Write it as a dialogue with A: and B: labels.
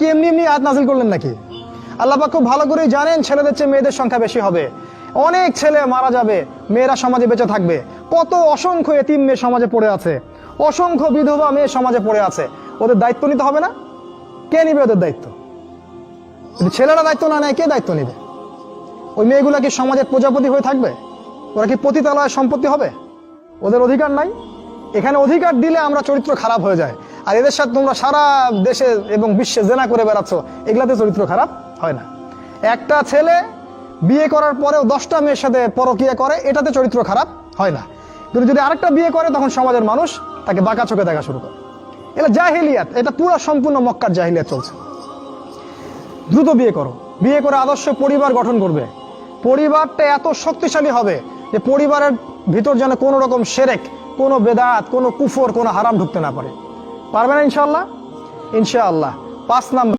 A: কি এমনি এমনি আয়াত নাযিল করলেন নাকি? আল্লাহ পাক খুব ভালো করেই জানেন ছেলেদের চেয়ে মেয়েদের সংখ্যা বেশি হবে, অনেক ছেলে মারা যাবে, মেয়েরা সমাজে বেঁচে থাকবে। কত অসংখ্য এতিম মেয়ে সমাজে পড়ে আছে, অসংখ্য বিধবা মেয়ে সমাজে পড়ে আছে। ওদের দায়িত্ব নিতে হবে না? কে নিবে ওদের দায়িত্ব? যদি ছেলেরা দায়িত্ব না নেয় কে দায়িত্ব নিবে? ওই মেয়েগুলা কি সমাজের প্রজাপতি হয়ে থাকবে? ওরা কি পতিতালয়ের সম্পত্তি হবে? ওদের অধিকার নাই? এখানে অধিকার দিলে আমরা চরিত্র খারাপ হয়ে যায়। আর এদের সাথে তোমরা সারা দেশে এবং বিশ্বে জেনা করে বেড়াচ্ছ, এগুলাতে চরিত্র খারাপ হয় না। একটা ছেলে বিয়ে করার পরেও 10টা মেয়ের সাথে পরকীয়া করে, এটাতে চরিত্র খারাপ হয় না। কিন্তু যদি আরেকটা বিয়ে করে তখন সমাজের মানুষ তাকে বাঁকা চোখে দেখা শুরু করে। এটা জাহিলিয়াত, এটা পুরো সম্পূর্ণ মক্কার জাহিলিয়াত চলছে। দ্রুত বিয়ে করো, বিয়ে করে আদর্শ পরিবার গঠন করবে। পরিবারটা এত শক্তিশালী হবে যে পরিবারের ভিতর যেন কোনো রকম শিরক, কোনো বেদাত, কোনো কুফর, কোনো হারাম ঢুকতে না পারে। পারবে না ইনশাআল্লাহ? ইনশাআল্লাহ। 5 নাম্বার